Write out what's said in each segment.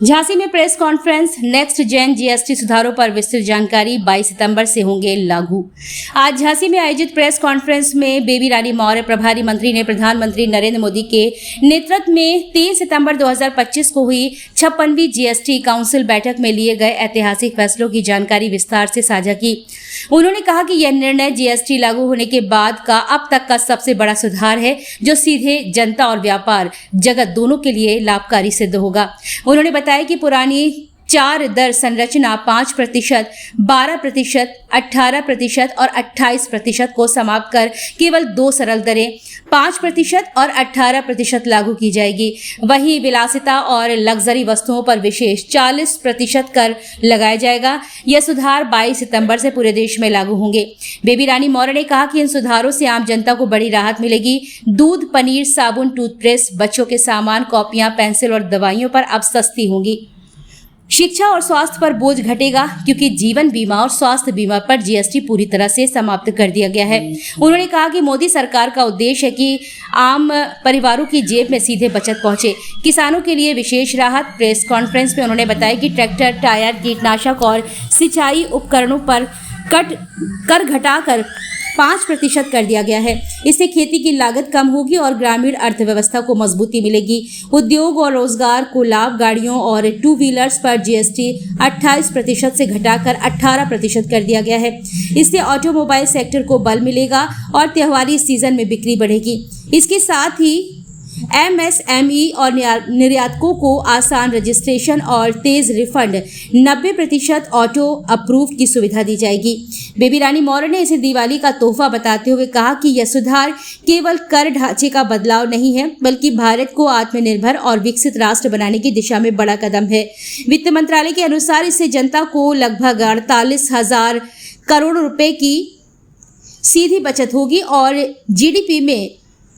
झांसी में press conference. Next gen GST सुधारों पर विस्तृत जानकारी 22 सितंबर से होंगे लागू। आज झांसी में आयोजित प्रेस कॉन्फ्रेंस में बेबी रानी मौर्य प्रभारी मंत्री ने प्रधानमंत्री नरेंद्र मोदी के नेतृत्व में 3 सितंबर 2025 को हुई 56वीं जीएसटी काउंसिल बैठक में लिए गए ऐतिहासिक फैसलों की जानकारी विस्तार से साझा की। उन्होंने कहा कि यह निर्णय जीएसटी लागू होने के बाद का अब तक का सबसे बड़ा सुधार है, जो सीधे जनता और व्यापार जगत दोनों के लिए लाभकारी सिद्ध होगा। उन्होंने बताया कि पुरानी 4 दर संरचना 5%, 12%, 18% और 28% को समाप्त कर केवल 2 सरल दरें 5% और 18% लागू की जाएगी। वहीं विलासिता और लग्जरी वस्तुओं पर विशेष 40% कर लगाया जाएगा। यह सुधार 22 सितंबर से पूरे देश में लागू होंगे। बेबी रानी मौर्य ने कहा कि इन सुधारों से आम जनता को बड़ी राहत मिलेगी। दूध, पनीर, साबुन, टूथपेस्ट, बच्चों के सामान, कॉपियां, पेंसिल और दवाइयों पर अब सस्ती होंगी। शिक्षा और स्वास्थ्य पर बोझ घटेगा, क्योंकि जीवन बीमा और स्वास्थ्य बीमा पर जीएसटी पूरी तरह से समाप्त कर दिया गया है। उन्होंने कहा कि मोदी सरकार का उद्देश्य है कि आम परिवारों की जेब में सीधे बचत पहुंचे। किसानों के लिए विशेष राहत। प्रेस कॉन्फ्रेंस में उन्होंने बताया कि ट्रैक्टर, टायर, कीटनाशक और सिंचाई उपकरणों पर कर घटाकर 5% कर दिया गया है। इससे खेती की लागत कम होगी और ग्रामीण अर्थव्यवस्था को मजबूती मिलेगी। उद्योग और रोजगार को लाभ। गाड़ियों और 2 व्हीलर्स पर जीएसटी 28% से घटाकर 18% कर दिया गया है। इससे ऑटोमोबाइल सेक्टर को बल मिलेगा और त्योहारी सीजन में बिक्री बढ़ेगी। इसके साथ ही एमएसएमई और निर्यातकों को आसान रजिस्ट्रेशन और तेज रिफंड 90% ऑटो अप्रूव की सुविधा दी जाएगी। बेबी रानी मौर्य ने इसे दिवाली का तोहफा बताते हुए कहा कि यह सुधार केवल कर ढांचे का बदलाव नहीं है, बल्कि भारत को आत्मनिर्भर और विकसित राष्ट्र बनाने की दिशा में बड़ा कदम है। वित्त मंत्रालय के अनुसार इससे जनता को लगभग 48,000 करोड़ रुपए की सीधी बचत होगी और जीडीपी में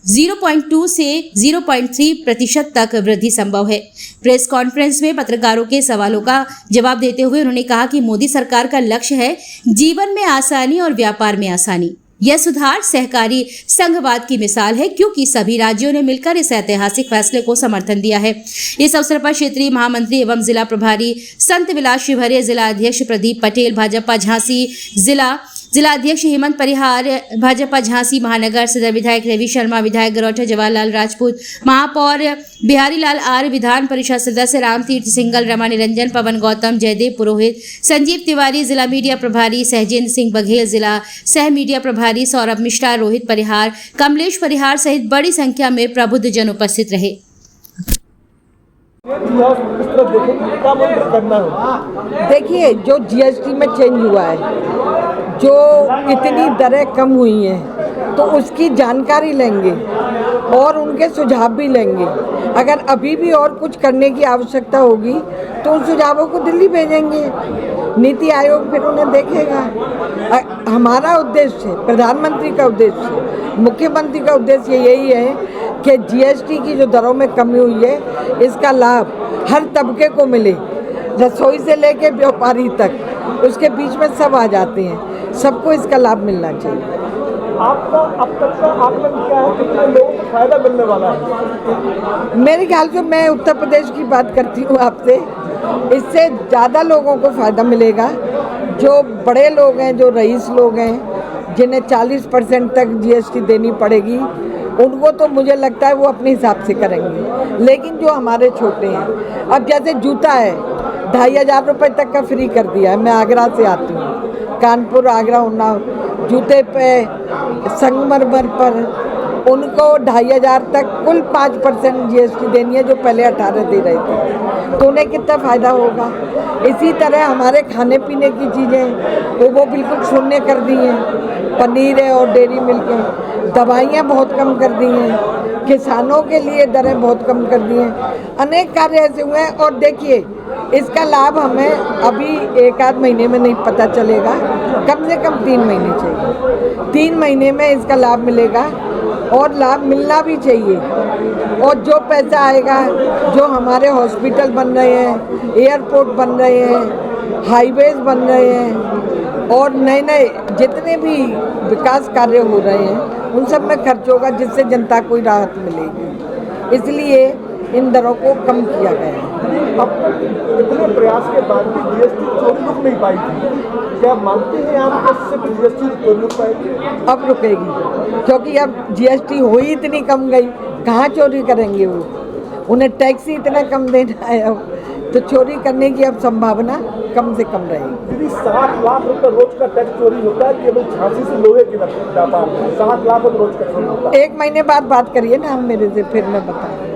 0.2 से 0.3% तक वृद्धि संभव है। प्रेस कॉन्फ्रेंस में पत्रकारों के सवालों का जवाब देते हुए उन्होंने कहा कि मोदी सरकार का लक्ष्य है जीवन में आसानी और व्यापार में आसानी। यह सुधार सहकारी संघवाद की मिसाल है, क्योंकि सभी राज्यों ने मिलकर इस ऐतिहासिक फैसले को समर्थन दिया है। इस अवसर पर क्षेत्रीय महामंत्री एवं जिला प्रभारी संत विलास शिवहरे, जिला अध्यक्ष प्रदीप पटेल भाजपा झांसी, जिला अध्यक्ष हेमंत परिहार भाजपा झांसी महानगर, सदर विधायक रवि शर्मा, विधायक गरौठा जवाहरलाल राजपूत, महापौर बिहारी लाल आर्य, विधान परिषद सदस्य रामतीर्थ सिंगल, रमा निरंजन, पवन गौतम, जयदेव पुरोहित, संजीव तिवारी, जिला मीडिया प्रभारी सहजेंद्र सिंह बघेल, जिला सह मीडिया प्रभारी सौरभ मिश्रा, रोहित परिहार, कमलेश परिहार सहित बड़ी संख्या में प्रबुद्ध जन उपस्थित रहे। देखिए, जो जीएसटी में चेंज हुआ है, जो इतनी दरें कम हुई हैं, तो उसकी जानकारी लेंगे और उनके सुझाव भी लेंगे। अगर अभी भी और कुछ करने की आवश्यकता होगी तो उन सुझावों को दिल्ली भेजेंगे। नीति आयोग फिर उन्हें देखेगा। हमारा उद्देश्य, प्रधानमंत्री का उद्देश्य, मुख्यमंत्री का उद्देश्य यही है कि जीएसटी की जो दरों में कमी हुई है, इसका लाभ हर तबके को मिले, रसोई से लेके व्यापारी तक, उसके बीच में सब आ जाते हैं। सबको इसका लाभ मिलना चाहिए। आपका अब तक का आकलन क्या है, कितने लोगों को फायदा मिलने वाला है? मेरे ख्याल से, मैं उत्तर प्रदेश की बात करती हूँ आपसे, इससे ज़्यादा लोगों को फ़ायदा मिलेगा। जो बड़े लोग हैं, जो रईस लोग हैं, जिन्हें 40% तक जीएसटी देनी पड़ेगी, उनको तो मुझे लगता है वो अपने हिसाब से करेंगे। लेकिन जो हमारे छोटे हैं, अब जैसे जूता है 2,500 रुपये तक का फ्री कर दिया है। मैं आगरा से आती हूँ, कानपुर, आगरा, उन्नाव, जूते पे संगमरमर पर उनको 2,500 तक कुल 5% जीएसटी देनी है, जो पहले 18 दे रहे थे। तो उन्हें कितना फ़ायदा होगा। इसी तरह हमारे खाने पीने की चीज़ें वो बिल्कुल शून्य कर दी हैं। पनीर है और डेयरी मिल्क है। दवाइयाँ बहुत कम कर दी हैं। किसानों के लिए दरें बहुत कम कर दी हैं। अनेक कार्य ऐसे हुए हैं। और देखिए, इसका लाभ हमें अभी 1 आध महीने में नहीं पता चलेगा, कम से कम 3 महीने चाहिए। 3 महीने में इसका लाभ मिलेगा और लाभ मिलना भी चाहिए। और जो पैसा आएगा, जो हमारे हॉस्पिटल बन रहे हैं, एयरपोर्ट बन रहे हैं, हाईवेज बन रहे हैं और नए नए जितने भी विकास कार्य हो रहे हैं, उन सब में खर्च होगा, जिससे जनता को राहत मिलेगी। इसलिए इन दरों को कम किया गया है। अब तक इतने प्रयास के बाद भी जीएसटी चोरी रुक नहीं पाई थी, क्या मानते हैं आप कि सिर्फ जीएसटी चोरी रुक पाएगी? अब रुकेगी, क्योंकि अब जीएसटी हो ही इतनी कम गई, कहाँ चोरी करेंगे वो, उन्हें टैक्स ही इतना कम देना है अब, तो चोरी करने की अब संभावना कम से कम रहेगी। दीदी 60 लाख रुपए रोज का टैक्स चोरी होता है केवल झांसी से लोहे के व्यापार में, 60 लाख रुपए रोज का चोरी होता है। 1 महीने बाद बात करिए ना हम मेरे से, फिर मैं बताऊँ।